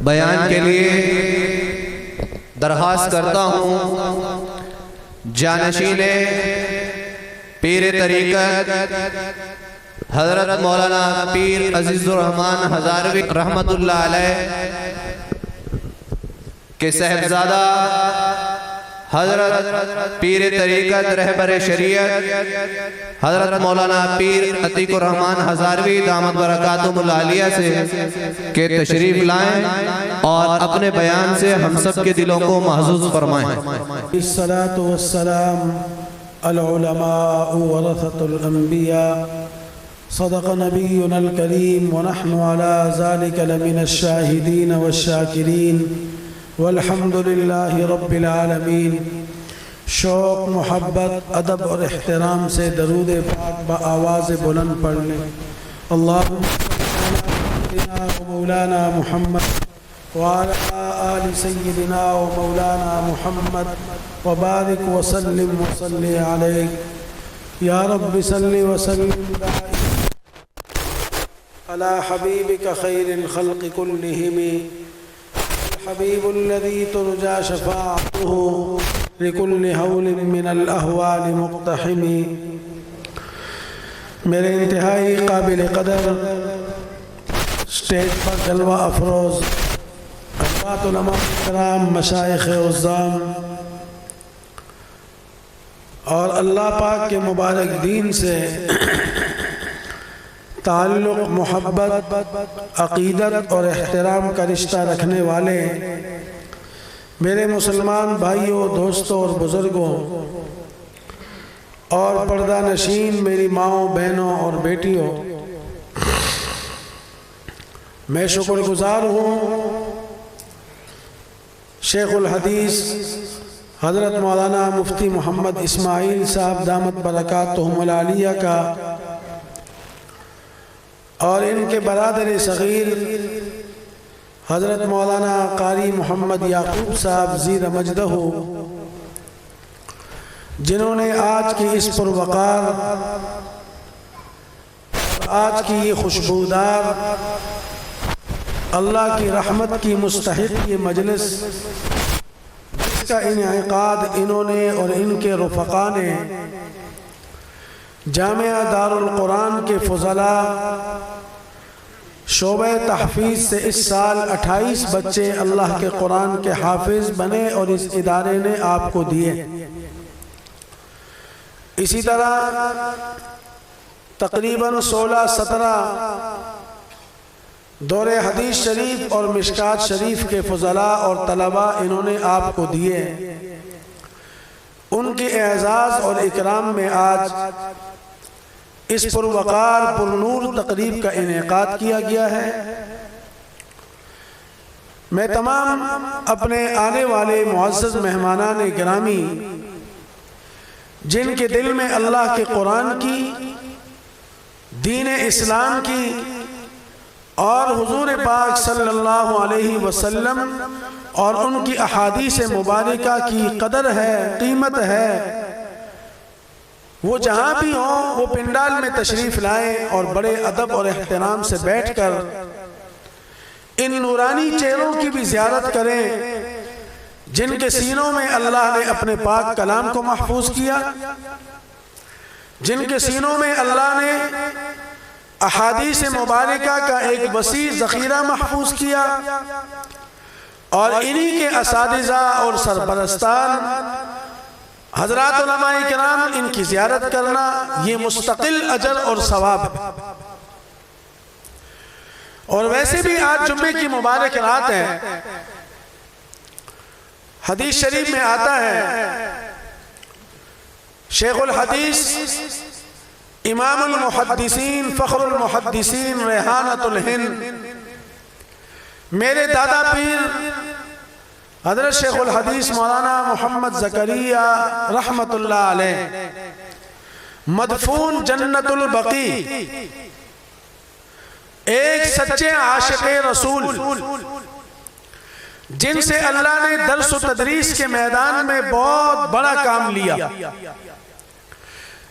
بیان کے لیے درخواست کرتا ہوں جانشین پیر طریقت حضرت مولانا پیر عزیز الرحمن ہزاروی رحمت اللہ علیہ کے صاحبزادہ حضرت پیر طریقت رہبر شریعت حضرت مولانا پیر عتیق الرحمن ہزاروی دامت برکاتہم العالیہ سے کہ تشریف لائیں اور اپنے بیان سے ہم سب کے دلوں کو محظوظ فرمائیں۔ الصلاة والسلام العلماء ورثة الأنبياء صدق نبينا الكريم ونحن على ذلك لمن الشاهدين والشاكرين والحمد لله رب العالمین۔ شوق، محبت، ادب اور احترام سے درود پاک بآواز بلند پڑھ لیں۔ اللہم صلی علی مولانا محمد وعلى آل سیدنا و مولانا محمد وبارک وسلم وصلی علیہ۔ یا رب صلی وسلم علی حبیبک خیر الخلق کلہم الحبیب الذی ترجى شفاعته لكل حول من الاحوال مقتحم۔ میرے انتہائی قابل قدر اسٹیج پر جلوہ افروز حضرات علماء کرام، مشائخ عظام اور اللہ پاک کے مبارک دین سے تعلق، محبت، عقیدت اور احترام کا رشتہ رکھنے والے میرے مسلمان بھائیوں، دوستوں اور بزرگوں اور پردہ نشین میری ماؤں، بہنوں اور بیٹیوں، میں شکر گزار ہوں شیخ الحدیث حضرت مولانا مفتی محمد اسماعیل صاحب دامت برکاتہم العالیہ کا اور ان کے برادر صغیر حضرت مولانا قاری محمد یعقوب صاحب زیر مجدہ، جنہوں نے آج کی اس پروقار، آج کی یہ خوشبودار، اللہ کی رحمت کی مستحق یہ مجلس، جس کا انعقاد انہوں نے اور ان کے رفقا نے جامعہ دار القرآن کے فضلاء شعبہ تحفیظ سے اس سال 28 بچے اللہ کے قرآن کے حافظ بنے اور اس ادارے نے آپ کو دیے۔ اسی طرح تقریباً 16-17 دور حدیث شریف اور مشکات شریف کے فضلاء اور طلباء انہوں نے آپ کو دیے۔ ان کے اعزاز اور اکرام میں آج اس پروقار پرنور تقریب کا انعقاد کیا گیا ہے۔ میں تمام اپنے آنے والے معزز مہمانان گرامی، جن کے دل میں اللہ کے قرآن کی، دین اسلام کی اور حضور پاک صلی اللہ علیہ وسلم اور ان کی احادیث مبارکہ کی قدر ہے، قیمت ہے، وہ جہاں بھی ہوں وہ پنڈال میں تشریف لائیں اور بڑے ادب اور احترام سے بیٹھ کر ان نورانی چہروں کی بھی زیارت کریں، جن کے سینوں میں اللہ نے اپنے پاک کلام کو محفوظ کیا، جن کے سینوں میں اللہ نے احادیث مبارکہ کا ایک وسیع ذخیرہ محفوظ کیا، اور انہی کے اساتذہ اور سرپرستان حضرات علماء کرام ان کی زیارت کرنا یہ مستقل اجر اور ثواب ہے۔ اور ویسے بھی آج جمعے کی مبارک رات ہے۔ حدیث شریف میں آتا ہے شیخ الحدیث امام المحدثین فخر المحدثین ریحانۃ الہند میرے دادا پیر حضرت شیخ الحدیث مولانا محمد زکریا رحمت اللہ علیہ مدفون جنت البقیع، ایک سچے عاشق رسول، جن سے اللہ نے درس و تدریس کے میدان میں بہت بڑا کام لیا،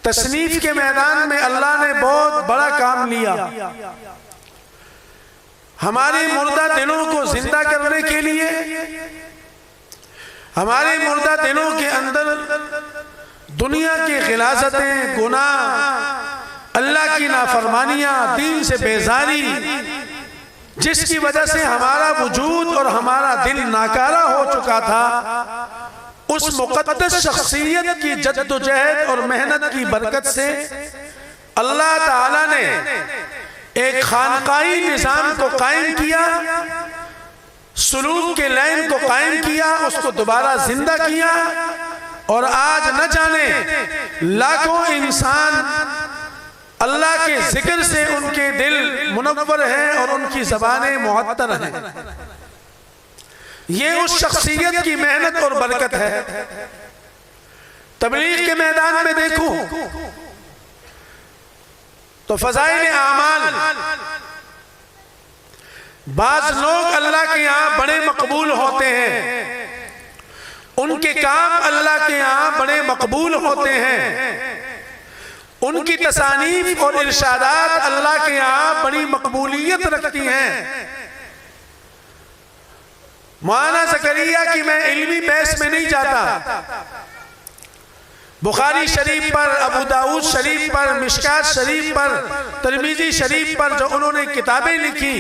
تصنیف کے میدان میں اللہ نے بہت بڑا کام لیا، ہماری مردہ دلوں کو زندہ کرنے کے لیے ہمارے مردہ دلوں کے اندر دنیا کی غلاظتیں، گناہ، اللہ کی نافرمانیاں، دین سے بیزاری، جس کی وجہ سے ہمارا وجود اور ہمارا دل ناکارہ ہو چکا تھا، اس مقدس شخصیت کی جد و جہد اور محنت کی برکت سے اللہ تعالیٰ نے ایک خانقاہی نظام کو قائم کیا، سلوک کے لائن کو قائم کیا، اس کو دوبارہ زندہ کیا، اور آج نہ جانے لاکھوں انسان اللہ کے ذکر سے ان کے دل منور ہیں اور ان کی زبانیں معطر ہیں۔ یہ اس شخصیت کی محنت اور برکت ہے۔ تبلیغ کے میدان میں دیکھو تو فضائل اعمال، بعض لوگ اللہ کے یہاں بڑے مقبول ہوتے ہیں، ان کے کام اللہ کے یہاں بڑے مقبول ہوتے ہیں، ان کی تصانیف اور ارشادات اللہ کے یہاں بڑی مقبولیت رکھتی ہیں۔ مولانا زکریا کی میں علمی بحث میں نہیں جاتا، بخاری شریف پر، ابو داؤد شریف پر، مشکات شریف پر، ترمذی شریف پر جو انہوں نے کتابیں لکھی،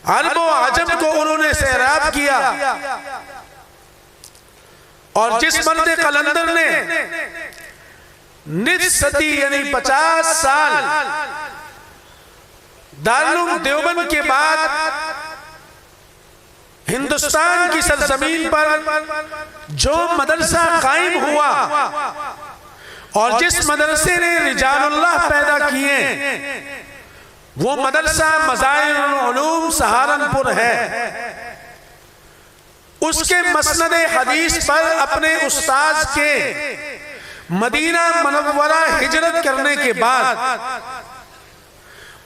عرب و عجم کو انہوں نے سیراب کیا، اور جس مرد قلندر نے نصف صدی یعنی 50 سال دارالعلوم دیوبند کے بعد ہندوستان کی سرزمین پر جو مدرسہ قائم ہوا اور جس مدرسے نے رجال اللہ پیدا کیے، وہ مدرسہ مظاہر العلوم سہارنپور ہے۔ اس کے مسند حدیث پر اپنے استاذ کے مدینہ منورہ ہجرت کرنے کے بعد،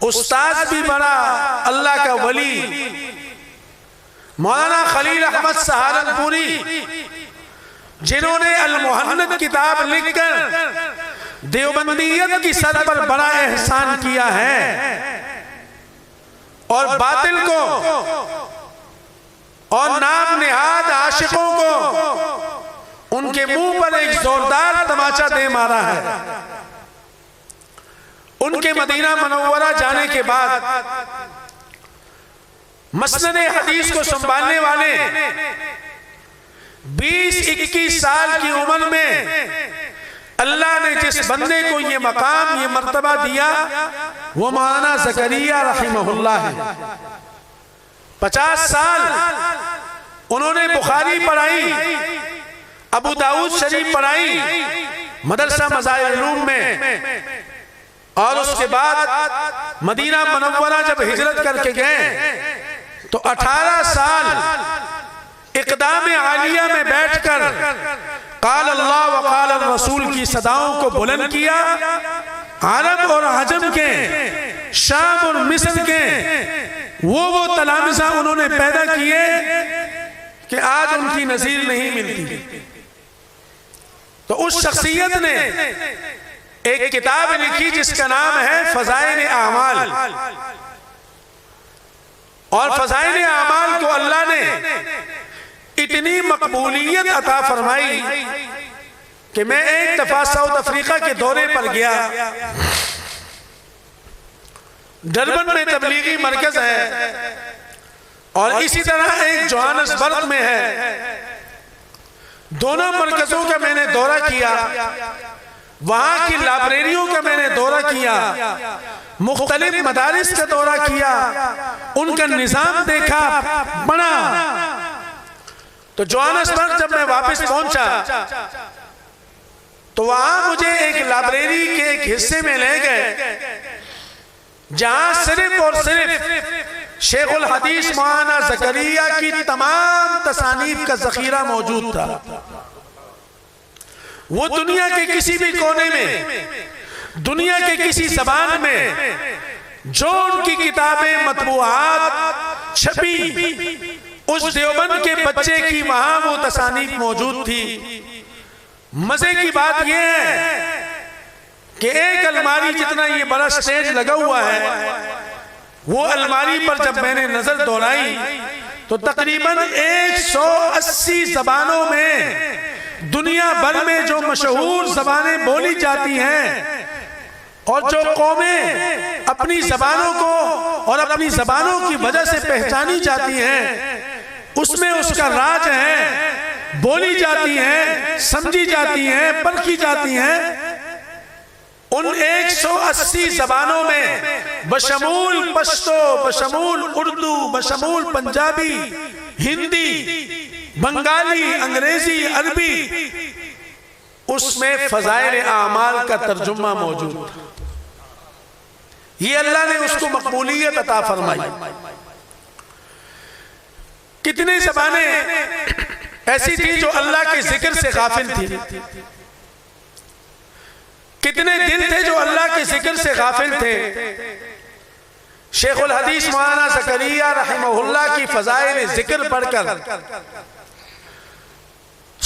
استاذ بھی بڑا اللہ کا ولی مولانا خلیل احمد سہارنپوری، جنہوں نے المحنت کتاب لکھ کر دیوبندیت کی سر پر بڑا احسان کیا ہے، اور باطل کو اور نام نہاد عاشقوں کو ان کے منہ پر ایک زوردار تماچا دے مارا ہے۔ ان کے مدینہ منورہ جانے کے بعد مسند حدیث کو سنبھالنے والے 20-21 سال کی عمر میں اللہ نے جس بندے کو یہ مقام، یہ مرتبہ دیا، وہ مولانا زکریا رحمہ اللہ ہے۔ 50 سال انہوں نے بخاری پڑھائی، ابو داؤد شریف پڑھائی مدرسہ مظاہر العلوم میں، اور اس کے بعد مدینہ منورہ جب ہجرت کر کے گئے تو 18 سال اقدام عالیہ میں بیٹھ کر قال اللہ وقال الرسول کی صداؤں کو بلند کیا۔ عرب اور عجم کے، شام اور مصر کے وہ تلامذہ انہوں نے پیدا کیے کہ آج ان کی نظیر نہیں ملتی۔ تو اس شخصیت نے ایک کتاب لکھی جس کا نام ہے فضائل اعمال، اور فضائل اعمال کو اللہ نے اتنی مقبولیت عطا فرمائی کہ میں ایک دفعہ ساؤتھ افریقہ کے دورے پر گیا، ڈربن میں تبلیغی مرکز ہے، اور اسی طرح ایک جوہانسبرگ میں ہے۔ دونوں مرکزوں کا میں نے دورہ کیا، وہاں کی لائبریریوں کا میں نے دورہ کیا، مختلف مدارس کا دورہ کیا، ان کا نظام دیکھا، پڑھا۔ تو جوہانسبرگ جب میں واپس پہنچا تو وہاں مجھے ایک لائبریری کے ایک حصے میں لے گئے جہاں صرف اور صرف شیخ الحدیث مولانا زکریا کی تمام تصانیف کا ذخیرہ موجود تھا۔ وہ دنیا کے کسی بھی کونے میں، دنیا کے کسی زبان میں جو ان کی کتابیں مطبوعات چھپی، اس دیوبند کے بچے کی وہاں وہ تصانیف موجود تھی۔ مزے کی بات یہ ہے کہ ایک الماری جتنا یہ بڑا سٹیج لگا ہوا ہے، وہ الماری پر جب میں نے نظر دوڑائی تو تقریباً 180 زبانوں میں دنیا بھر میں جو مشہور زبانیں بولی جاتی ہیں اور جو قومیں اپنی زبانوں کو اور اپنی زبانوں کی وجہ سے پہچانی جاتی ہیں، اس میں اس کا راج ہے، بولی جاتی ہیں، سمجھی جاتی ہیں، پرکھی جاتی ہیں۔ ان 180 زبانوں میں بشمول پشتو، بشمول اردو، بشمول پنجابی، ہندی، بنگالی، انگریزی، عربی، اس میں فضائل اعمال کا ترجمہ موجود تھا۔ یہ اللہ نے اس کو مقبولیت عطا فرمائی۔ کتنے زبانیں ایسی تھی جو اللہ کے ذکر سے غافل تھی، کتنے دل تھے جو اللہ کے ذکر سے غافل تھے۔ شیخ الحدیث مولانا زکریا رحمہ اللہ کی فضائل ذکر پڑھ کر،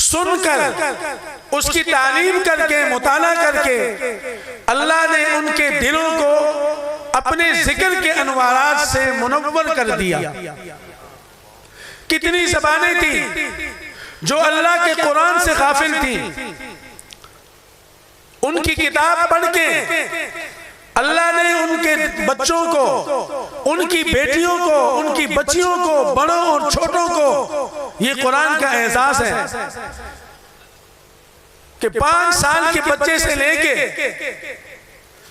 سن کر، اس کی تعلیم کر کے، مطالعہ کر کے اللہ نے ان کے دلوں کو اپنے ذکر کے انوارات سے منور کر دیا۔ کتنی زبانیں تھیں جو اللہ کے قرآن سے غافل تھیں، ان کی کتاب پڑھ کے اللہ نے ان کے بچوں کو، ان کی بیٹیوں کو، ان کی بچیوں کو، بڑوں اور چھوٹوں کو، یہ قرآن کا اعزاز ہے کہ 5 سال کے بچے سے لے کے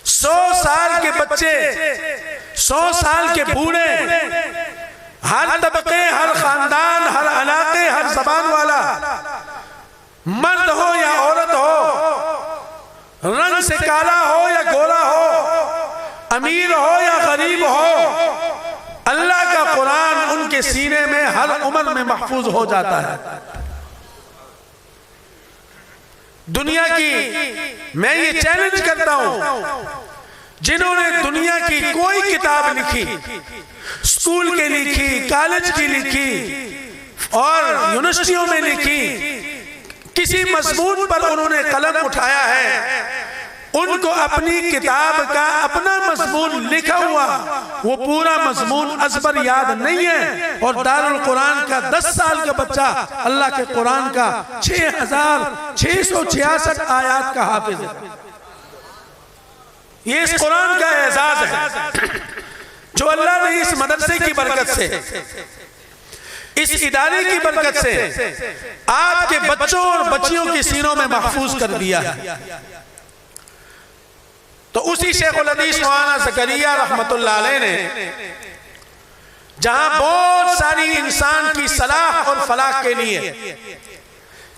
100 سال کے بچے، 100 سال کے بوڑھے، ہر طبقے، ہر خاندان، ہر علاقے، ہر زبان والا، مرد ہو یا عورت ہو، رنگ سے کالا ہو یا گورا ہو، امیر ہو یا غریب ہو، اللہ کا قرآن ان کے سینے میں ہر عمر میں محفوظ ہو جاتا ہے۔ دنیا کی میں یہ چیلنج کرتا ہوں، جنہوں نے دنیا کی کوئی کتاب لکھی، اسکول کے لکھی، کالج کی لکھی اور یونیورسٹیوں میں لکھی، کسی مضمون پر انہوں نے قلم اٹھایا ہے، ان کو اپنی کتاب کا اپنا مضمون لکھا ہوا وہ پورا مضمون ازبر یاد نہیں ہے، اور دار القرآن کا 10 سال کا بچہ اللہ کے قرآن کا 6666 آیات کا حافظ ہے۔ یہ اس قرآن کا اعزاز ہے جو اللہ نے اس مدرسے کی برکت سے، اس ادارے کی برکت سے آپ کے بچوں اور بچیوں کے سینوں میں محفوظ کر دیا ہے۔ تو اسی شیخ الحدیث مولانا زکریا رحمت اللہ علیہ نے جہاں بہت ساری انسان کی صلاح اور فلاح کے لیے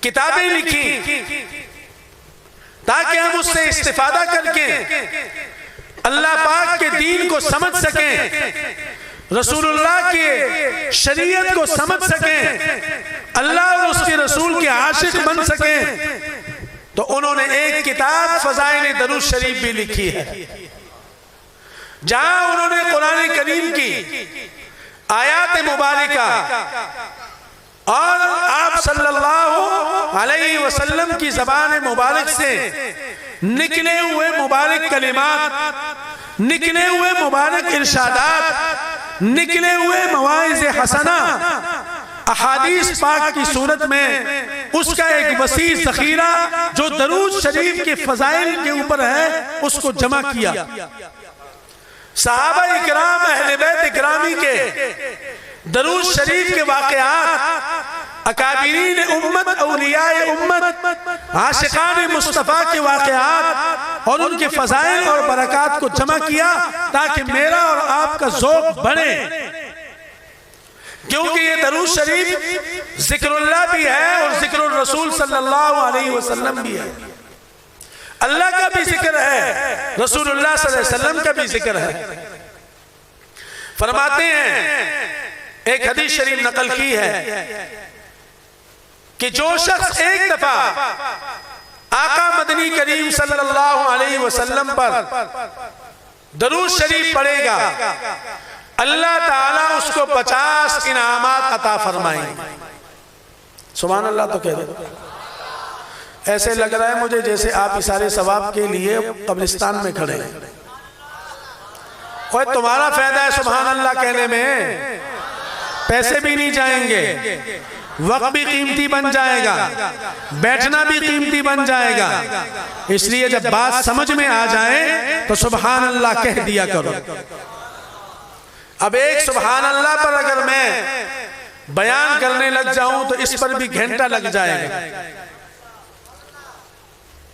کتابیں لکھی تاکہ ہم اس سے استفادہ کر کے اللہ پاک کے دین کو سمجھ سکیں، رسول اللہ کے شریعت کو سمجھ سکیں، اللہ اور اس کے رسول کے عاشق بن سکیں، تو انہوں نے ایک کتاب فضائل درود شریف بھی لکھی ہے، جہاں انہوں نے قرآن کریم کی آیات مبارکہ اور آپ صلی اللہ علیہ وسلم کی زبان مبارک سے نکلے ہوئے مبارک کلمات، نکلے ہوئے مبارک ارشادات، نکلے ہوئے مواعظ حسنہ، احادیث پاک کی صورت میں اس کا ایک وسیع ذخیرہ جو درود شریف کے فضائل کے اوپر ہے اس کو جمع کیا۔ صحابہ اکرام، اہل بیت اکرامی کے درود شریف کے واقعات، اکابرین امت، اولیاء امت، عاشقان مصطفیٰ کے واقعات اور ان کے فضائل اور برکات کو جمع کیا تاکہ میرا اور آپ کا ذوق بڑھے، کیونکہ یہ درود شریف ذکر اللہ بھی ہے اور ذکر الرسول صلی اللہ علیہ وسلم بھی ہے، اللہ کا بھی ذکر ہے، رسول اللہ صلی اللہ علیہ وسلم کا بھی ذکر ہے۔ فرماتے ہیں، ایک حدیث شریف نقل کی ہے کہ جو شخص ایک دفعہ آقا مدنی کریم صلی اللہ علیہ وسلم پر درود شریف پڑھے گا، اللہ تعالیٰ اس کو 50 انعامات عطا فرمائیں گے۔ سبحان اللہ تو کہہ دیں۔ ایسے لگ رہا ہے مجھے جیسے آپ اشارے ثواب کے لیے قبرستان میں کھڑے ہیں۔ کوئی تمہارا فائدہ ہے سبحان اللہ کہنے میں، پیسے بھی نہیں جائیں گے، وقت بھی قیمتی بن جائے گا، بیٹھنا بھی قیمتی بن جائے گا۔ اس لیے جب بات سمجھ میں آ جائے تو سبحان اللہ کہہ دیا کرو۔ اب ایک سبحان اللہ پر اگر میں بیان کرنے لگ جاؤں تو اس پر بھی گھنٹہ لگ جائے گا۔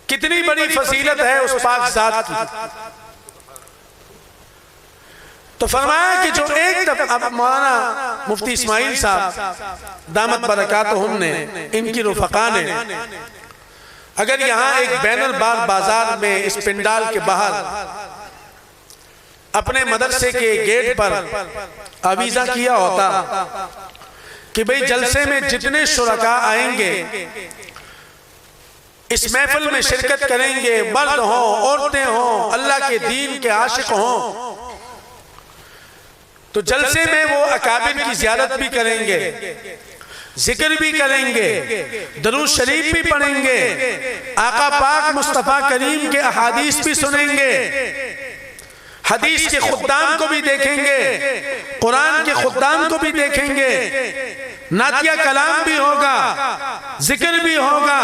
کتنی بڑی فضیلت ہے اس پاک ذات کی۔ تو فرمایا کہ جو ایک دفعہ اب مولانا مفتی اسماعیل صاحب دامت برکاتہم نے، ان کی رفقا نے، اگر یہاں ایک بین البار بازار میں اس پنڈال کے باہر اپنے مدرسے کے گیٹ پر آویزہ کیا ہوتا کہ بھئی جلسے میں جتنے شرکاء آئیں گے، اس محفل میں شرکت کریں گے، مرد ہوں، عورتیں ہوں، اللہ کے دین کے عاشق ہوں، تو جلسے میں وہ اکابر کی زیارت بھی کریں گے، ذکر بھی کریں گے، درود شریف بھی پڑھیں گے، آقا پاک مصطفیٰ کریم کے احادیث بھی سنیں گے، حدیث کے خدام کو بھی دیکھیں گے، قرآن کے خدام کو بھی دیکھیں گے، نعتیہ کلام بھی ہوگا، ذکر بھی ہوگا،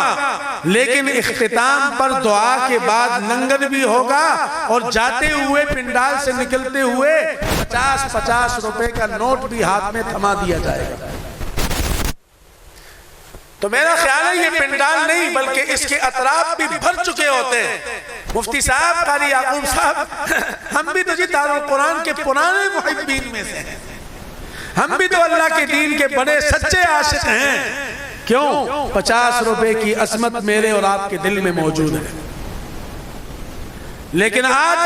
لیکن اختتام پر دعا کے بعد لنگر بھی ہوگا، اور جاتے ہوئے پنڈال سے نکلتے ہوئے 50 روپے کا نوٹ بھی ہاتھ میں تھما دیا جائے گا۔ تو میرا خیال ہے یہ پنڈال نہیں بلکہ اس کے اطراف بھی بھر چکے ہوتے ہیں۔ مفتی صاحب، قاری یعقوب صاحب، ہم بھی تو جی دارالقرآن کے پرانے محبین میں سے ہیں، ہم بھی تو اللہ کے دین کے بڑے سچے عاشق ہیں۔ کیوں؟ 50 روپے کی عظمت میرے اور آپ کے دل میں موجود ہے، لیکن آج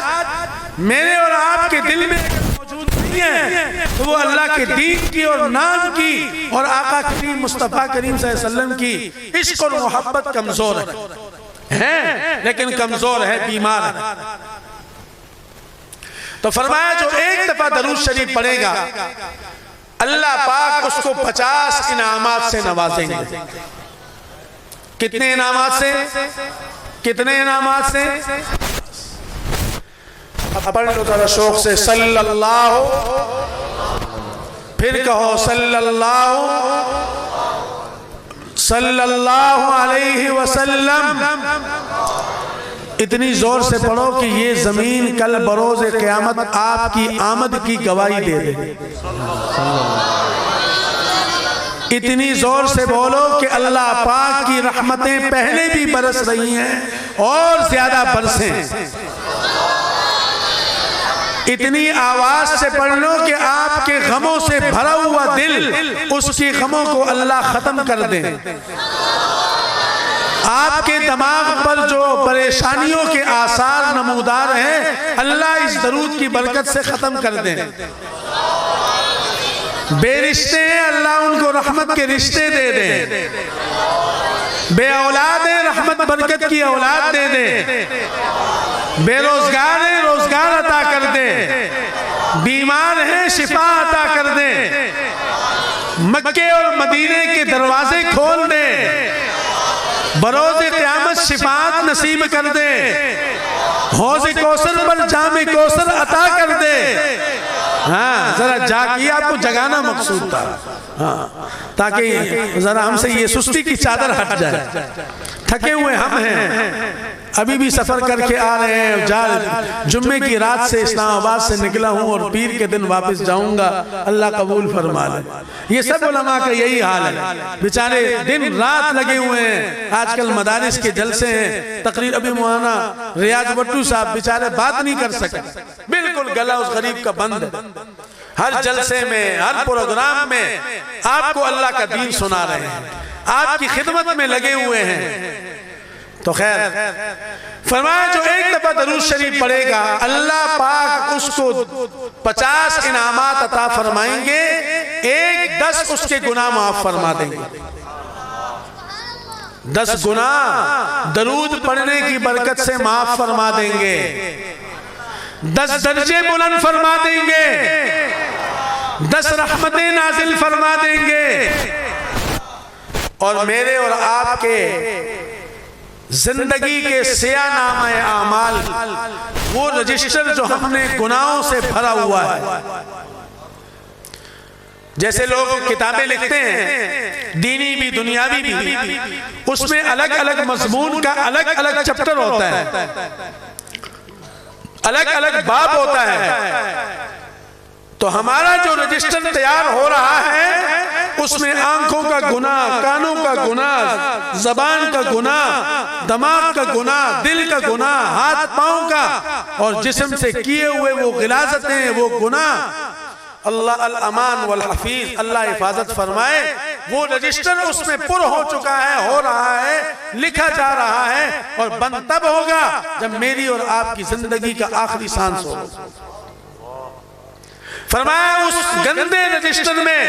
میرے اور آپ کے دل میں موجود نہیں ہے، تو وہ اللہ کے دین کی اور نام کی اور آقا کریم مصطفیٰ کریم صلی اللہ علیہ وسلم کی عشق اور محبت کمزور ہے، لیکن کمزور ہے، بیمار ہے۔ تو فرمایا جو ایک دفعہ درود شریف پڑھے گا، اللہ پاک اس کو 50 انعامات سے نوازیں گے۔ کتنے انعامات سے؟ کتنے انعامات سے؟ اب پڑھ لو ذرا شوق سے، صلی اللہ، پھر کہو صلی اللہ علیہ وسلم۔ اتنی زور سے پڑھو کہ یہ زمین کل بروز قیامت آپ کی آمد کی گواہی دے دے۔ اتنی زور سے بولو کہ اللہ پاک کی رحمتیں پہلے بھی برس رہی ہیں اور زیادہ برسیں۔ اتنی آواز سے پڑھ لو کہ آپ کے غموں سے بھرا ہوا دل، اس کی غموں کو اللہ ختم کر دیں۔ آپ کے دماغ پر جو پریشانیوں کے آثار نمودار ہیں، اللہ اس درود کی برکت سے ختم کر دیں۔ بے رشتے ہیں، اللہ ان کو رحمت کے رشتے دے دیں۔ بے اولاد ہیں، رحمت برکت کی اولاد دے دیں۔ بے روزگار ہیں، روزگار عطا کر دیں۔ بیمار ہیں، شفا عطا کر دیں۔ مکے اور مدینے کے دروازے کھول دیں۔ بروز قیامت شفاعت نصیب کر دے۔ حوض کوثر پر جام کوثر عطا کر دے۔ ہاں ذرا جاگیے، آپ کو جگانا مقصود تھا، تاکہ ذرا ہم سے یہ سستی کی چادر ہٹ جائے۔ تھکے ہوئے ہم ہیں، ابھی بھی سفر کر کے آ رہے ہیں، جمعے کی رات سے اسلام آباد سے نکلا ہوں اور پیر کے دن واپس جاؤں گا، اللہ قبول فرما لے۔ یہ سب علماء کا یہی حال ہے، بیچارے دن رات لگے ہوئے ہیں۔ آج کل مدارس کے جلسے ہیں، تقریر ابھی مولانا ریاض بٹو صاحب بیچارے بات نہیں کر سکے، بالکل گلا اس غریب کا بند ہے۔ ہر جلسے میں، ہر پروگرام میں آپ کو اللہ کا دین سنا رہے ہیں، آپ کی خدمت میں لگے ہوئے ہیں۔ تو خیر فرمایا جو ایک دفعہ درود شریف پڑھے گا، اللہ پاک اس کو 50 انعامات عطا فرمائیں گے، 10 اس کے گناہ معاف فرما دیں گے۔ 10 گناہ درود پڑھنے کی برکت سے معاف فرما دیں گے، 10 درجے بلند فرما دیں گے، 10 رحمتیں نازل فرما دیں گے، اور میرے اور آپ کے زندگی کے سیاہ نامہ اعمال، وہ رجسٹر جو ہم نے گناہوں سے بھرا ہوا ہے، جیسے لوگ کتابیں لکھتے ہیں دینی بھی دنیاوی بھی، اس میں الگ الگ مضمون کا الگ الگ چپٹر ہوتا ہے، الگ الگ باب ہوتا ہے۔ تو ہمارا جو رجسٹر تیار ہو رہا ہے اس میں آنکھوں کا گناہ، کانوں کا گناہ، زبان کا گناہ، دماغ کا گناہ، دل کا گناہ، ہاتھ پاؤں کا اور جسم سے کیے ہوئے وہ غلاظتیں، وہ گناہ، اللہ الامان والحفیظ، اللہ حفاظت فرمائے، وہ رجسٹر اس میں پر ہو چکا ہے، ہو رہا ہے، لکھا جا رہا ہے، اور بند تب ہوگا جب میری اور آپ کی زندگی کا آخری سانس ہوگا۔ فرمایا اس گندے رجسٹر میں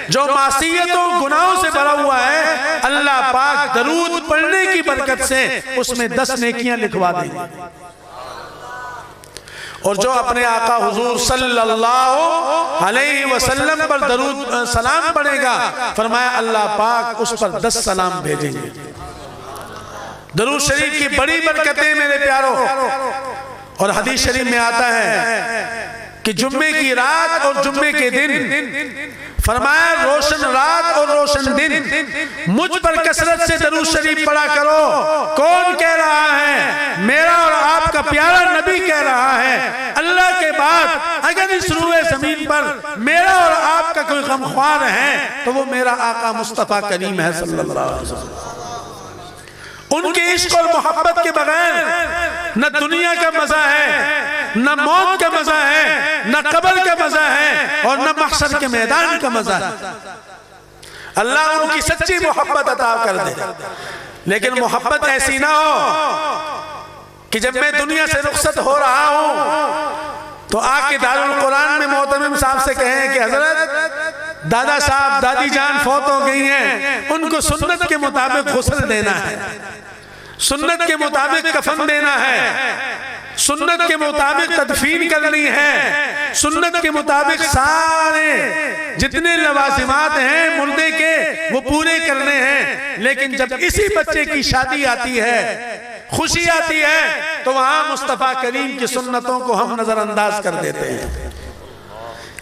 جو معصیتوں گناہوں سے بھرا ہوا ہے، اللہ پاک درود پڑھنے کی برکت سے اس میں 10 نیکیاں لکھوا دیں گے، اور جو اپنے آقا حضور صلی اللہ علیہ وسلم پر درود سلام پڑھے گا، فرمایا اللہ پاک اس پر 10 سلام بھیجیں گے۔ درود شریف کی بڑی برکتیں میرے پیاروں، اور حدیث شریف میں آتا ہے کہ جمعے کی رات اور جمعے کے دن، فرمایا روشن رات اور روشن دن مجھ پر کثرت سے درود شریف پڑھا کرو۔ کون کہہ رہا ہے؟ میرا اور آپ کا پیارا نبی کہہ رہا ہے۔ اللہ کے بعد اگر اس روئے زمین پر میرا اور آپ کا کوئی غمخوار ہے تو وہ میرا آقا مصطفیٰ کریم ہے صلی اللہ علیہ وسلم۔ ان کے عشق اور محبت کے بغیر نہ دنیا کا مزہ ہے، نہ موت کا مزہ ہے، نہ قبر کا مزہ ہے، اور نہ محشر کے میدان کا مزہ ہے۔ اللہ ان کی سچی محبت عطا کر دے، لیکن محبت ایسی نہ ہو کہ جب میں دنیا سے رخصت ہو رہا ہوں تو آ کے دارالقرآن میں محترم صاحب سے کہیں کہ حضرت دادا صاحب دادی جان فوت ہو گئی ہیں، ان کو سنت کے مطابق غسل دینا ہے، سنت کے مطابق کفن دینا ہے، سنت کے مطابق تدفین کرنی ہے، سنت کے مطابق سارے جتنے لوازمات ہیں مردے کے وہ پورے کرنے ہیں۔ لیکن جب اسی بچے کی شادی آتی ہے، خوشی آتی ہے، تو وہاں مصطفیٰ کریم کی سنتوں کو ہم نظر انداز کر دیتے ہیں۔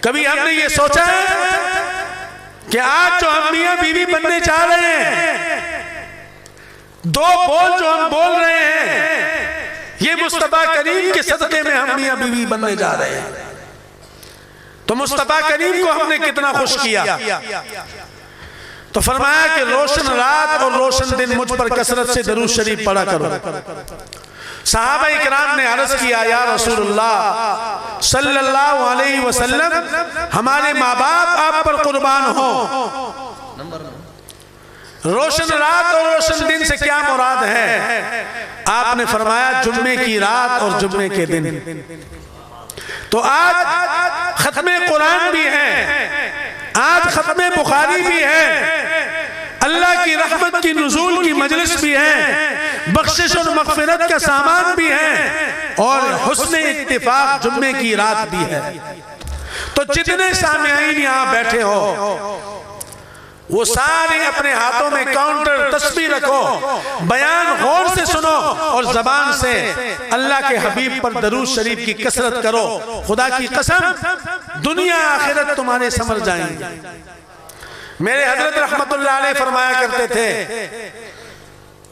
کبھی ہم نے یہ سوچا ہے کہ آج جو ہم میاں بیوی بننے چاہ رہے ہیں، 2 بول جو ہم بول رہے ہیں، یہ مصطفیٰ کریم کے صدقے میں ہم میاں بیوی بننے جا رہے ہیں۔ تو مصطفیٰ کریم کو ہم نے کتنا خوش کیا۔ تو فرمایا کہ روشن رات اور روشن دن مجھ پر کثرت سے درود شریف پڑھا کرو۔ صحابہ اکرام نے عرض کیا یا رسول اللہ صلی اللہ علیہ وسلم، ہمارے ماں باپ آپ پر قربان ہوں، روشن رات اور روشن دن سے کیا مراد ہے؟ آپ نے فرمایا جمعے کی رات اور جمعے کے دن۔ تو آج ختم قرآن بھی ہے، آج ختم بخاری بھی ہے، اللہ کی رحمت کی نزول کی مجلس بھی ہے، بخشش اور مغفرت کا سامان بھی ہے، اور حسن اتفاق جمعے کی رات بھی ہے۔ تو جتنے سامعین یہاں بیٹھے ہو وہ سارے اپنے ہاتھوں میں کاؤنٹر تسبیح رکھو، بیان غور سے سنو، اور زبان سے اللہ کے حبیب پر درود شریف کی کثرت کرو۔ خدا کی قسم دنیا آخرت تمہارے سمر جائیں گے۔ میرے حضرت رحمت اللہ علیہ فرمایا کرتے تھے،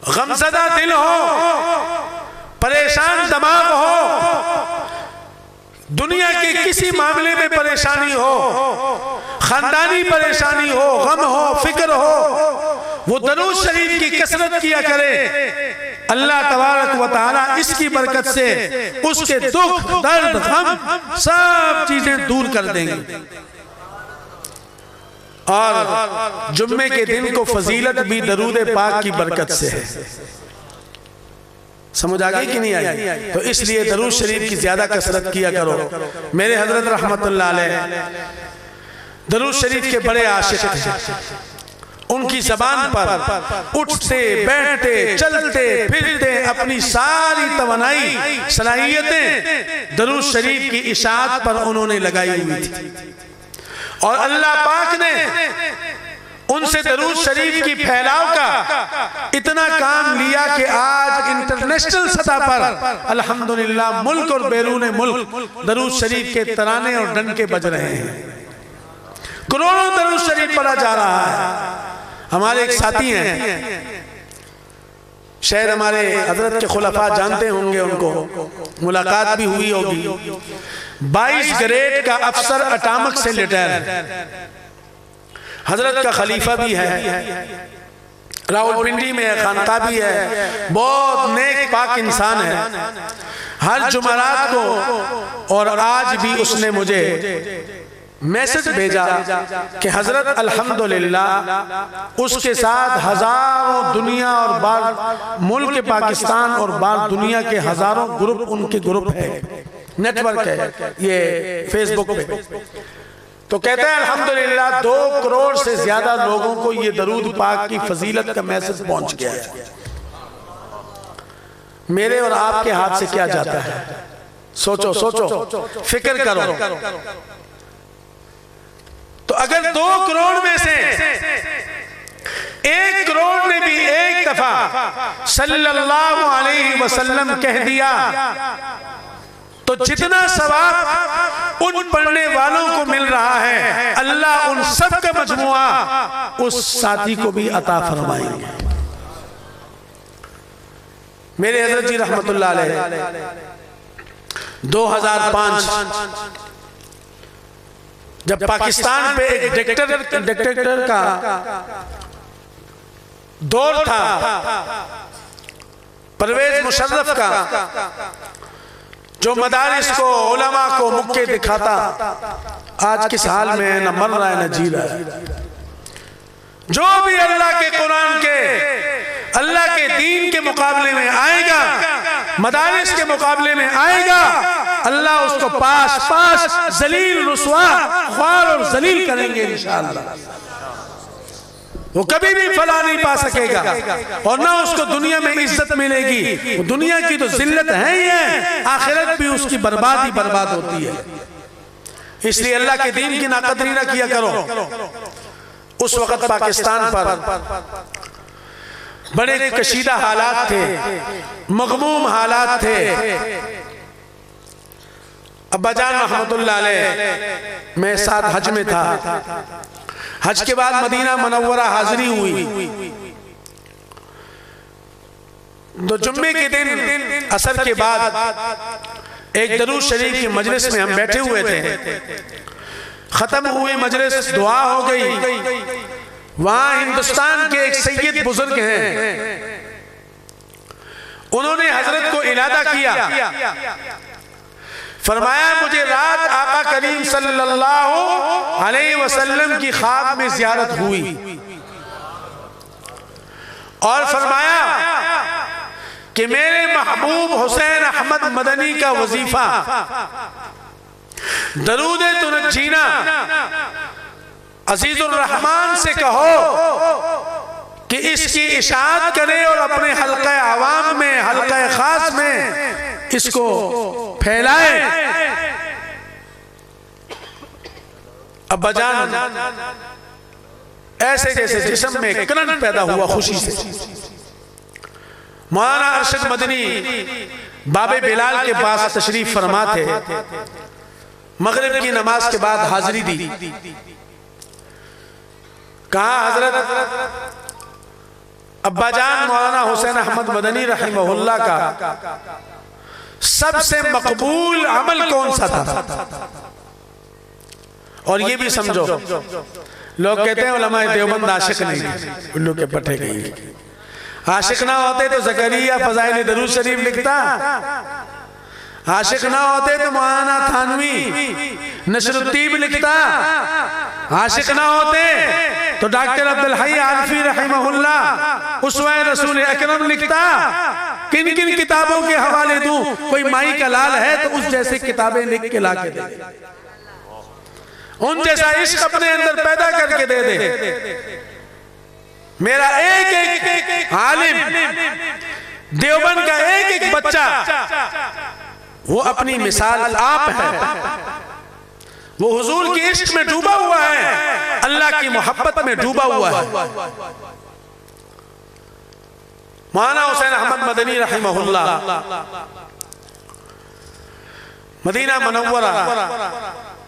غمزدہ دل ہو، پریشان دماغ ہو، دنیا کے کسی معاملے میں پریشانی ہو، خاندانی پریشانی ہو، غم ہو، فکر ہو، وہ درود شریف کی کثرت کیا کرے۔ اللہ تبارک و تعالی اس کی برکت سے اس کے دکھ، درد، غم سب چیزیں دور کر دیں گے۔ اور جمعے کے دن کو فضیلت بھی درود پاک کی برکت سے ہے۔ سمجھ آگئی کہ نہیں آئی؟ تو اس لیے درود شریف کی زیادہ کثرت کیا کرو۔ میرے حضرت رحمت اللہ علیہ درود شریف کے بڑے عاشق تھے۔ ان کی زبان پر اٹھتے بیٹھتے چلتے پھرتے اپنی ساری توانائی صلاحیتیں درود شریف کی اشاعت پر انہوں نے لگائی ہوئی تھی، اور اللہ پاک نے ان سے درود شریف کی پھیلاؤ کا اتنا کام لیا کہ آج انٹرنیشنل سطح پر الحمدللہ ملک اور بیرون ملک درود شریف کے ترانے اور ڈنکے بج رہے ہیں۔ کروڑوں درود شریف پڑھا جا رہا ہے. ہمارے ایک ساتھی ہیں، شاید ہمارے حضرت کے خلفاء جانتے ہوں گے، ان کو ملاقات بھی ہوئی ہوگی. 22 گریڈ کا افسر اٹامک سے ریٹائر، حضرت کا خلیفہ بھی ہے، راول پنڈی میں خانقاہ بھی ہے، بہت نیک پاک انسان ہے. ہر جمعرات کو اور آج بھی اس نے مجھے میسج بھیجا کہ حضرت الحمدللہ اس کے ساتھ ہزاروں دنیا اور بار ملک پاکستان اور بار دنیا کے ہزاروں گروپ ان کے گروپ ہے، نیٹ ورک ہے یہ فیس بک پہ. تو کہتے ہیں الحمدللہ 2 کروڑ سے زیادہ لوگوں کو یہ درود پاک کی فضیلت کا میسج پہنچ گیا ہے. میرے اور آپ کے ہاتھ سے کیا جاتا ہے؟ سوچو سوچو، فکر کرو. تو اگر 2 کروڑ میں سے 1 کروڑ نے بھی ایک دفعہ صلی اللہ علیہ وسلم کہہ دیا تو جتنا ثواب ان پڑھنے والوں کو مل رہا ہے اللہ ان سب کا مجموعہ اس ساتھی کو بھی عطا فرمائیں گے. میرے حضرت جی رحمت اللہ علیہ 2005 جب پاکستان پہ ایک ڈکٹیٹر کا دور تھا، پرویز مشرف کا، جو مدارس کو علماء کو مکے دکھاتا، آج کس حال میں ہے، نہ مر رہا ہے نہ جی رہا ہے. جو بھی اللہ کے قرآن کے، اللہ کے دین کے مقابلے میں آئے گا، مدارس کے مقابلے میں آئے گا، اللہ اس کو پاس ذلیل رسوا خوار اور ذلیل کریں گے انشاءاللہ. وہ کبھی بھی فلاح نہیں پا سکے گا اور نہ اس کو دنیا میں عزت ملے گی. دنیا کی تو ذلت ہے ہی ہے، آخرت بھی اس کی برباد ہوتی ہے. اس لیے اللہ کے دین کی ناقدری نہ کیا کرو. اس وقت پاکستان پر بڑے کشیدہ حالات تھے، مغموم حالات تھے. ابا جان رحمت اللہ علیہ میں ساتھ حج میں تھا. حج کے بعد مدینہ منورہ حاضری ہوئی. تو جمعے کے دن عصر کے بعد ایک درود شریف کی مجلس میں ہم بیٹھے ہوئے تھے. ختم ہوئی مجلس، دعا ہو گئی. وہاں ہندوستان کے ایک سید بزرگ ہیں، انہوں نے حضرت کو ارادہ کیا، فرمایا مجھے رات آقا کریم صلی اللہ علیہ وسلم کی خواب میں زیارت ہوئی اور فرمایا کہ میرے محبوب حسین احمد مدنی کا وظیفہ درود تنجینا عزیز الرحمن سے کہو کہ اس کی اشاعت کرے اور اپنے حلقہ عوام میں، حلقہ خاص میں اس کو پھیلائے. ابا جان ایسے جیسے جسم میں کرنٹ پیدا ہوا خوشی سے. مولانا ارشد مدنی باب بلال کے پاس تشریف فرما تھے. مغرب کی نماز کے بعد حاضری دی. کہا حضرت ابا جان مولانا حسین احمد مدنی رحمہ اللہ کا سب سے مقبول عمل کون سا تھا؟ اور یہ بھی سمجھو، لوگ کہتے ہیں علماء دیوبند عاشق نہیں، الو کے پٹھے گئی. عاشق نہ ہوتے تو زکریا فضائل درود شریف لکھتا، عاشق نہ ہوتے تو مولانا تھانوی نشر الطیب لکھتا، عاشق نہ ہوتے تو ڈاکٹر عبدالحی عارفی رحمہ اللہ اسوہ رسول اکرم لکھتا. کن کن کتابوں کے حوالے دوں؟ کوئی مائی کا لال ہے تو اس جیسے کتابیں لکھ کے لا کے دے، ان جیسا عشق اپنے اندر پیدا کر کے دے دے. میرا ایک ایک عالم دیوبند کا ایک ایک بچہ وہ اپنی مثال آپ ہے. وہ حضور کی عشق میں ڈوبا ہوا ہے، اللہ کی محبت میں ڈوبا ہوا ہے. مولانا حسین احمد مدنی رحمہ اللہ مدینہ منورہ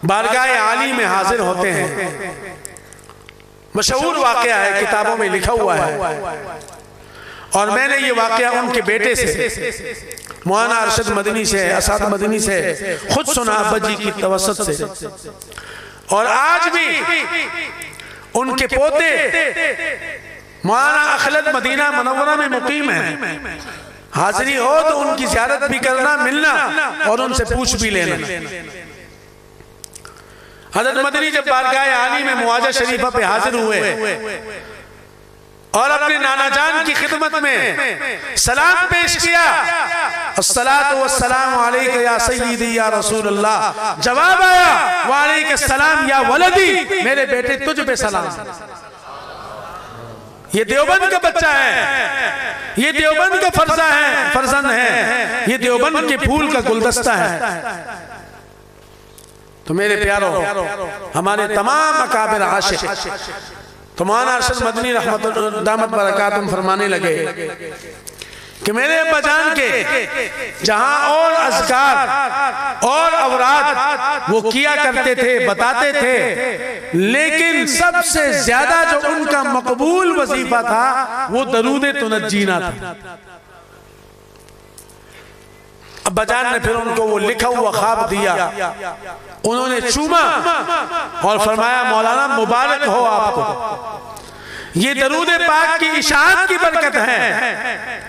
بارگاہ عالی میں حاضر ہوتے ہیں. مشہور واقعہ ہے، کتابوں میں لکھا ہوا ہے، اور میں نے یہ واقعہ ان کے بیٹے سے، مولانا ارشد مدنی سے، اسعد مدنی سے خود سنا، ابا جی کی توسط سے. اور آج بھی ان کے پوتے مولانا اخلد مدینہ منورہ میں مقیم ہیں. حاضری ہو تو ان کی زیارت بھی کرنا، ملنا اور ان سے پوچھ بھی لینا. حضرت مدنی جب بارگاہ عالی میں مواجہ شریفہ پہ حاضر ہوئے اور اپنے نانا جان کی خدمت میں سلام پیش کیا، الصلاۃ والسلام علیک یا سیدی یا رسول اللہ، جواب آیا وعلیک السلام یا ولدی، میرے بیٹے تجھ پہ سلام. یہ دیوبند کا بچہ ہے، یہ دیوبند کا فرزند ہے، یہ دیوبند کے پھول کا گلدستہ ہے. تو میرے پیارو، ہمارے تمام اکابر عاشق تو مولانا ارشد مدنی رحمت دامت برکاتہم فرمانے لگے کہ میرے ابا جان کے جہاں اور اذکار اور اوراد وہ کیا کرتے تھے، بتاتے تھے، لیکن سب سے زیادہ جو ان کا مقبول وظیفہ تھا وہ درود تنجینا تھا. ابا جان نے پھر ان کو وہ لکھا ہوا خواب دیا، انہوں نے چوما اور فرمایا مولانا مبارک ہو آپ کو، یہ درود پاک کی اشاعت کی برکت ہے.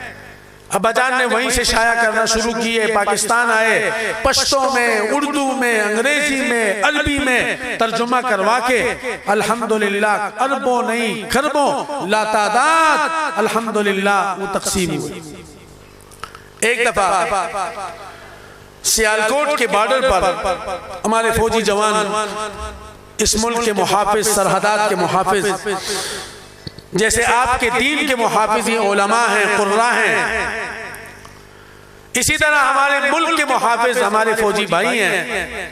ابا جان نے وہیں سے شائع کرنا شروع کیے، پاکستان آئے، پشتو میں، اردو میں، انگریزی میں، عربی میں ترجمہ کروا کے الحمدللہ اربوں نہیں کھربوں لا تعداد الحمدللہ وہ تقسیم ہوئی. ایک دفعہ سیالکوٹ کے بارڈر پر ہمارے فوجی جوان، اس ملک کے محافظ، سرحدات کے محافظ، جیسے آپ کے دین کے محافظ یہ علماء ہیں، قراء ہیں، اسی طرح ہمارے ملک کے محافظ ہمارے فوجی بھائی ہیں.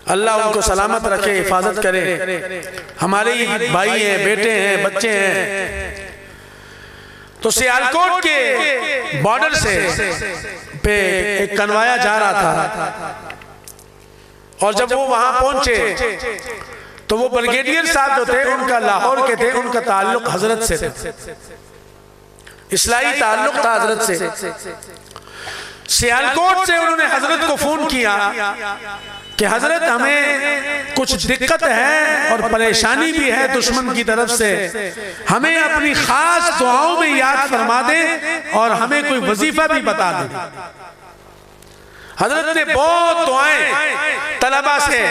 اللہ ان کو سلامت رکھے، حفاظت کرے. ہمارے بھائی ہیں، بیٹے ہیں، بچے ہیں. تو سیالکوٹ کے بارڈر سے پہ ایک کنوایا جا رہا تھا، اور جب وہ وہاں پہنچے تو وہ بریگیڈیئر صاحب جو تھے ان کا لاہور کے تھے، ان کا تعلق حضرت سے تھا، اصلاحی تعلق تھا حضرت سے. سیالکوٹ سے انہوں نے حضرت کو فون کیا کہ حضرت ہمیں کچھ دقت ہے اور پریشانی بھی ہے دشمن کی طرف سے، ہمیں اپنی خاص دعاؤں میں یاد فرما دیں اور ہمیں کوئی وظیفہ بھی بتا دیں. حضرت نے بہت دعائیں طلبہ سے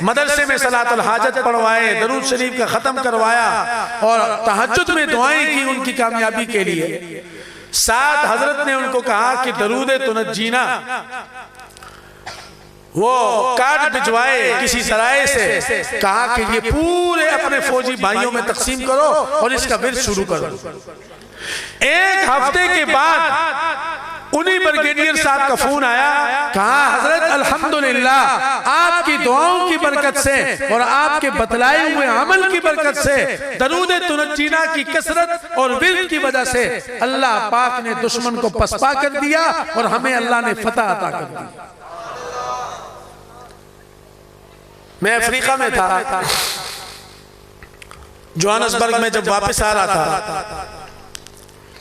مدرسے میں صلاۃ الحاجت پڑھوائے، درود شریف کا ختم کروایا اور تہجد میں دعائیں کی ان کی کامیابی کے لیے. ساتھ حضرت نے ان کو کہا کہ درود تنجینا وہ کارڈ بھجوائے کسی سرائے سے، کہا کہ یہ پورے اپنے فوجی بھائیوں میں تقسیم کرو اور اس کا ورد شروع کرو. ایک ہفتے کے بعد انہی بریگیڈیئر صاحب کا فون آیا، کہا حضرت الحمدللہ آپ کی دعاؤں کی برکت سے اور آپ کے بتلائے ہوئے عمل کی برکت سے، درود تنجینا کی کثرت اور ورد کی وجہ سے اللہ پاک نے دشمن کو پسپا کر دیا اور ہمیں اللہ نے فتح عطا کر دی. میں افریقہ میں تھا، جوہانسبرگ میں جب واپس آ رہا تھا،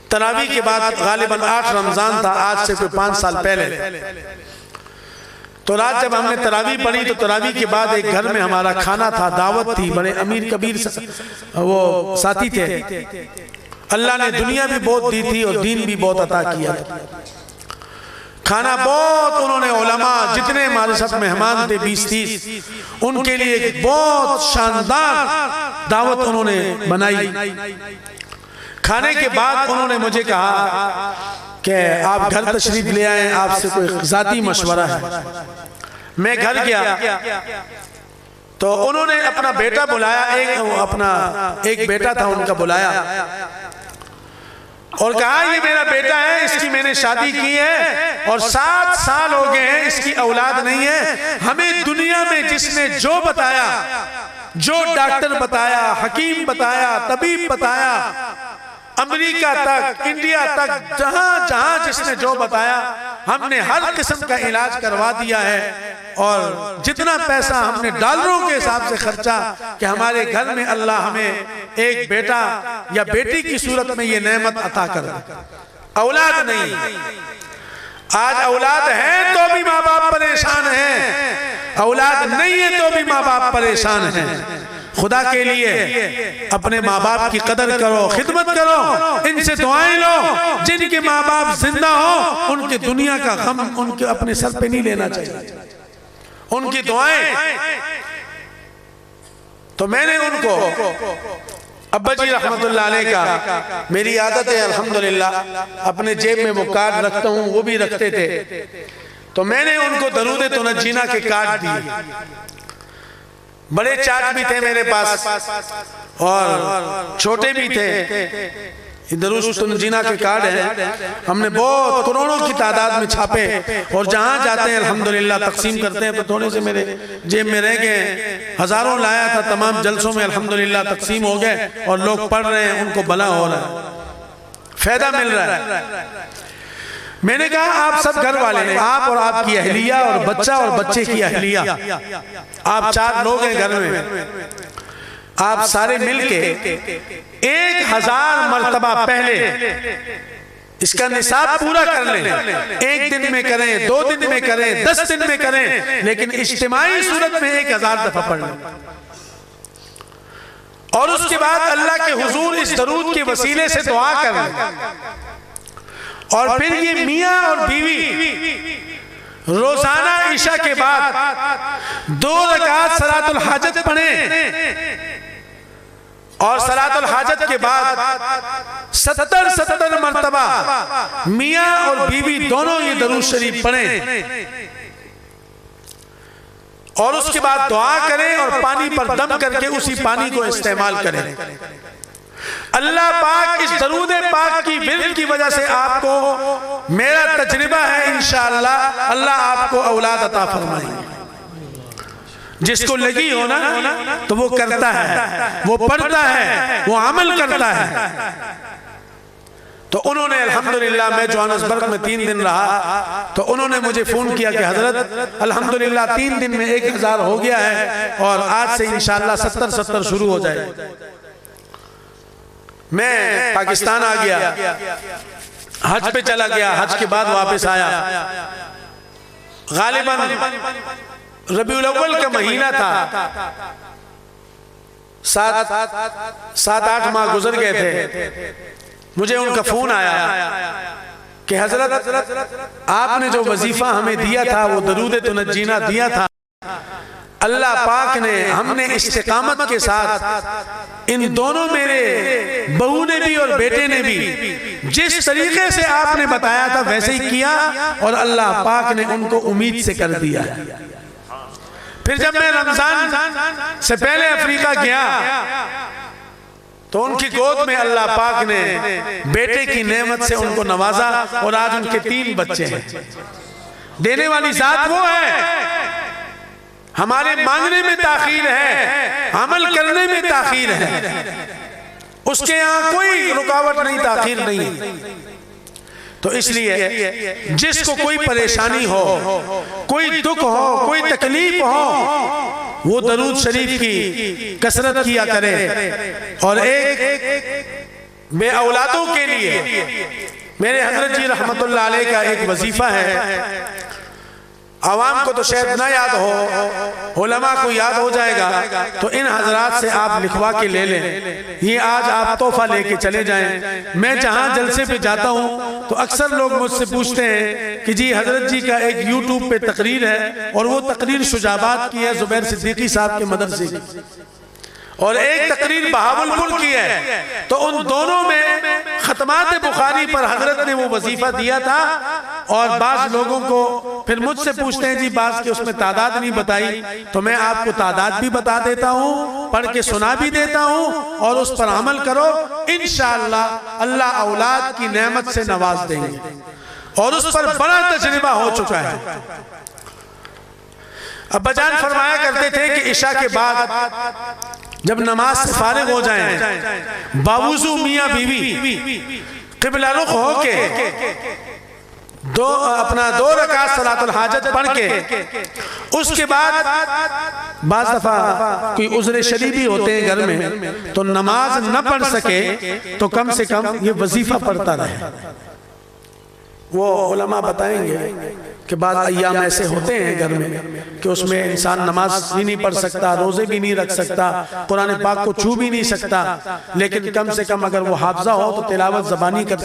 تراویح کے بعد غالباً 8 رمضان تھا، آج سے کوئی 5 سال پہلے. تو رات جب ہم نے تراویح پڑھی تو تراویح کے بعد ایک گھر میں ہمارا کھانا تھا، دعوت تھی، بڑے امیر کبیر وہ ساتھی تھے. اللہ نے دنیا بھی بہت دی تھی اور دین بھی بہت عطا کیا تھا. کھانا بہت انہوں نے علماء جتنے ہمارے ساتھ مہمان تھے 20-30 ان کے لیے ایک بہت شاندار دعوت انہوں نے بنائی. کھانے کے بعد انہوں نے مجھے کہا کہ آپ گھر تشریف لے آئیں، آپ سے کوئی ذاتی مشورہ ہے. میں گھر گیا تو انہوں نے اپنا بیٹا بلایا، ایک بیٹا تھا ان کا بلایا اور کہا یہ میرا بیٹا ہے، اس کی میں نے شادی کی ہے اور 7 سال ہو گئے ہیں، اس کی اولاد نہیں ہے. ہمیں دنیا میں جس نے جو بتایا، جو ڈاکٹر بتایا، حکیم بتایا، طبیب بتایا، امریکہ تک، انڈیا تک، جہاں جہاں جس نے جو بتایا، ہم نے ہر قسم کا علاج کروا دیا ہے. اور جتنا پیسہ ہم نے ڈالروں کے حساب سے خرچا کہ ہمارے گھر میں اللہ ہمیں ایک بیٹا یا بیٹی کی صورت میں یہ نعمت عطا کر دے۔ اولاد نہیں، آج اولاد ہے تو بھی ماں باپ پریشان ہیں، اولاد نہیں ہے تو بھی ماں باپ پریشان ہیں۔ خدا کے لیے اپنے ماں باپ کی قدر کرو، خدمت کرو، ان سے دعائیں لو۔ جن کے ماں باپ زندہ ہو ان کے دنیا کا غم ان کے اپنے سر پہ نہیں لینا چاہیے، ان کی دعائیں۔ تو میں نے ان کو، ابا جی رحمت اللہ علیہ کا، میری عادت ہے الحمدللہ اپنے جیب میں وہ کارڈ رکھتا ہوں، وہ بھی رکھتے تھے، تو میں نے ان کو درود تنجینا کے کارڈ دیے۔ بڑے چارٹ بھی تھے میرے پاس اور چھوٹے بھی تھے، درود تنجینا کے کارڈ ہیں، ہم نے بہت کروڑوں کی تعداد میں چھاپے، اور جہاں جاتے ہیں الحمدللہ تقسیم کرتے ہیں۔ تو تھوڑے سے میرے جیب میں رہ گئے، ہزاروں لایا تھا، تمام جلسوں میں الحمدللہ تقسیم ہو گئے، اور لوگ پڑھ رہے ہیں، ان کو بھلا ہو رہا ہے، فائدہ مل رہا ہے۔ میں نے کہا آپ سب گھر والے ہیں، آپ اور آپ کی اہلیہ اور بچہ اور بچے کی اہلیہ، آپ 4 لوگ ہیں گھر میں، آپ سارے مل کے 1000 مرتبہ پہلے اس کا نصاب پورا کر لیں۔ 1 دن میں کریں، 2 دن میں کریں، 10 دن میں کریں، لیکن اجتماعی صورت میں 1000 دفعہ پڑھ لیں، اور اس کے بعد اللہ کے حضور اس درود کے وسیلے سے دعا کر لیں۔ اور پھر یہ میاں اور بیوی روزانہ عشاء کے بعد 2 رکعت صلاۃ الحاجت پڑھیں، اور صلاۃ الحاجت کے بعد 70 مرتبہ میاں اور بیوی دونوں یہ درود شریف پڑھیں، اور اس کے بعد دعا کریں اور پانی پر دم کر کے اسی پانی کو استعمال کریں۔ اللہ پاک اس درود پاک کی ورد کی وجہ سے آپ کو، میرا تجربہ ہے انشاءاللہ اللہ آپ کو اولاد عطا فرمائیں گے۔ جس کو لگی ہونا تو وہ کرتا ہے، وہ پڑھتا ہے، وہ عمل کرتا ہے۔ تو انہوں نے الحمدللہ، میں جوہانسبرگ میں 3 دن رہا، تو انہوں نے مجھے فون کیا کہ حضرت الحمدللہ 3 دن میں 1000 ہو گیا ہے، اور آج سے انشاءاللہ 70 شروع ہو جائے۔ میں پاکستان آ گیا، حج پہ چلا گیا، حج کے بعد واپس آیا، غالباً ربیع الاول کا مہینہ تھا، 7-8 ماہ گزر گئے تھے، مجھے ان کا فون آیا کہ حضرت آپ نے جو وظیفہ ہمیں دیا تھا، وہ درود تنجینا دیا تھا، اللہ پاک نے، ہم نے استقامت کے ساتھ، ان دونوں میرے بہو نے بھی اور بیٹے نے بھی جس طریقے سے آپ نے بتایا تھا ویسے ہی کیا، اور اللہ پاک نے ان کو امید سے کر دیا۔ پھر جب میں رمضان سے پہلے افریقہ گیا تو ان کی گود میں اللہ پاک نے بیٹے کی نعمت سے ان کو نوازا، اور آج ان کے 3 بچے ہیں۔ دینے والی ذات وہ ہے، ہمارے مانگنے میں تاخیر ہے، عمل کرنے میں تاخیر ہے، اس کے یہاں کوئی رکاوٹ نہیں، تاخیر نہیں۔ تو اس لیے جس کو کوئی پریشانی ہو، کوئی دکھ ہو، کوئی تکلیف ہو، وہ درود شریف کی کثرت کیا کرے۔ اور ایک بے اولادوں کے لیے میرے حضرت جی رحمت اللہ علیہ کا ایک وظیفہ ہے، عوام کو تو شاید نہ یاد ہو، علماء کو یاد ہو جائے گا، تو ان حضرات سے آپ لکھوا کے لے لیں، یہ آج آپ تحفہ لے کے چلے جائیں۔ میں جہاں جلسے پہ جاتا ہوں تو اکثر لوگ مجھ سے پوچھتے ہیں کہ جی حضرت جی کا ایک یوٹیوب پہ تقریر ہے، اور وہ تقریر شجابات کی ہے، زبیر صدیقی صاحب کے مدرسے کی، اور ایک تقریر بہاولپور کی ہے، تو ان دونوں میں ختمات بخاری پر حضرت نے وہ وظیفہ دیا تھا۔ اور بعض لوگوں کو پھر مجھ سے پوچھتے ہیں جی بعض کے اس میں تعداد نہیں بتائی، تو میں آپ کو تعداد بھی بتا دیتا ہوں، پڑھ کے سنا بھی دیتا ہوں، اور اس پر عمل کرو، انشاءاللہ اللہ اولاد کی نعمت سے نواز دیں گے، اور اس پر بڑا تجربہ ہو چکا ہے۔ ابا جان فرمایا کرتے تھے کہ عشاء کے بعد جب نماز سے فارغ ہو جائیں، باوضو میاں بیوی قبلہ رخ ہو کے اپنا 2 رکعت صلاۃ الحاجت پڑھ کے اس کے بعد بعض دفعہ کوئی عذر شدیدی ہوتے ہیں گھر میں تو نماز نہ پڑھ سکے تو کم سے کم یہ وظیفہ پڑھتا رہے. وہ علماء بتائیں گے کہ بعض ایام ایسے ہوتے ہیں گھر میں کہ اس میں انسان نماز بھی نہیں پڑھ سکتا، روزے بھی نہیں رکھ سکتا، قرآن پاک کو چھو بھی نہیں سکتا، لیکن کم سے کم اگر وہ حافظہ ہو تو تلاوت زبانی کر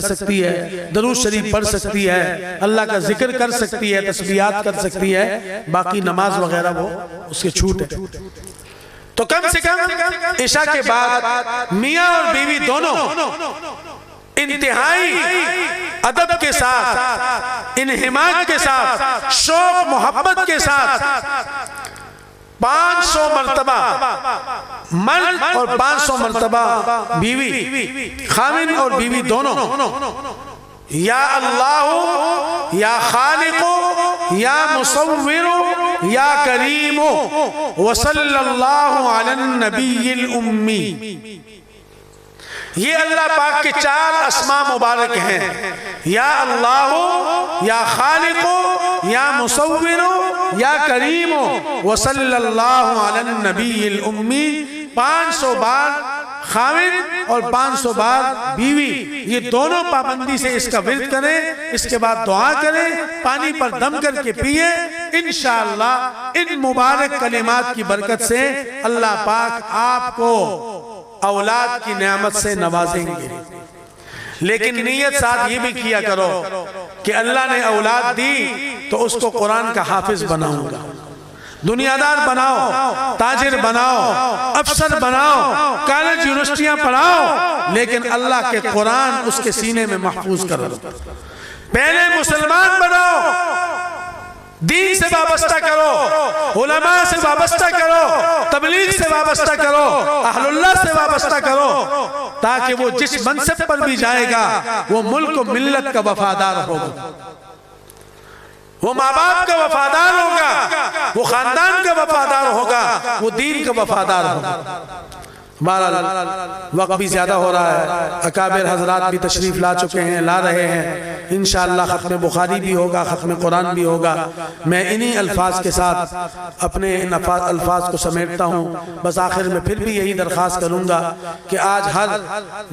سکتی ہے، درود شریف پڑھ سکتی ہے، اللہ کا ذکر کر سکتی ہے، تسبیحات کر سکتی ہے، باقی نماز وغیرہ وہ اس کے چھوٹ ہے. تو کم سے کم عشاء کے بعد میاں اور بیوی دونوں انتہائی ادب کے ساتھ، انہماک کے ساتھ، شوق محبت کے ساتھ 500 مرتبہ مرد اور 500 مرتبہ بیوی، خاوند اور بیوی دونوں، یا اللہ یا خالق یا مصور یا کریم وصلی اللہ علی النبی الامی. یہ اللہ پاک کے 4 اسماء مبارک ہیں، یا اللہ یا خالق یا مصور یا کریم وصلی اللہ علی النبی الامی. 500 بار خاوند اور 500 بار بیوی، یہ دونوں پابندی سے اس کا ورد کریں، اس کے بعد دعا کریں، پانی پر دم کر کے پیئے. انشاءاللہ ان مبارک کلمات کی برکت سے اللہ پاک آپ کو اولاد کی نعمت سے نوازیں گے. لیکن نیت ساتھ یہ بھی کیا کرو کہ اللہ نے اولاد دی تو اس کو قرآن کا حافظ بناؤں گا، دنیادار بناؤ، تاجر بناؤ، افسر بناؤ، کالج یونیورسٹیاں پڑھاؤ، لیکن اللہ کے قرآن اس کے سینے میں محفوظ کرو. پہلے مسلمان بناؤ، دین سے وابستہ کرو، علماء سے وابستہ کرو، تبلیغ سے وابستہ کرو، اہل اللہ سے وابستہ کرو، تاکہ وہ جس منصب پر بھی جائے گا وہ ملک و ملت کا وفادار ہوگا، وہ ماں باپ کا وفادار ہوگا، وہ خاندان کا وفادار ہوگا، وہ دین کا وفادار ہوگا. بہرحال وقت بھی زیادہ ہو رہا ہے، اکابر حضرات بھی تشریف لا چکے ہیں، لا رہے ہیں. انشاءاللہ ختم بخاری بھی ہوگا، ختم قرآن بھی ہوگا. میں انہی الفاظ کے ساتھ اپنے ان الفاظ کو سمیٹتا ہوں. بس آخر میں پھر بھی یہی درخواست کروں گا کہ آج ہر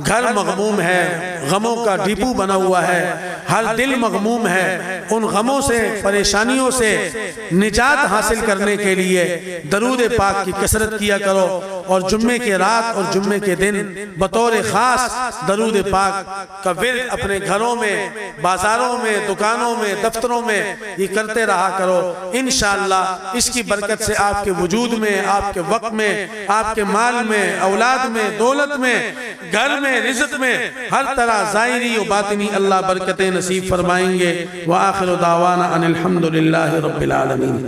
گھر مغموم ہے، غموں کا ڈیپو بنا ہوا ہے، ہر دل مغموم ہے. ان غموں سے، پریشانیوں سے نجات حاصل کرنے کے لیے درود پاک کی کثرت کیا کرو، اور جمعے کے رات اور جمعے کے دن بطور خاص درود پاک کا ورد اپنے گھروں میں، بازاروں میں، دکانوں میں، دفتروں میں یہ کرتے رہا کرو. انشاءاللہ اس کی برکت سے آپ کے وجود میں، آپ کے وقت میں، آپ کے مال میں، اولاد میں، دولت میں، گھر میں، رزق میں، ہر طرح ظاہری و باطنی اللہ برکتیں نصیب فرمائیں گے. وآخر دعوانا ان الحمدللہ رب العالمین.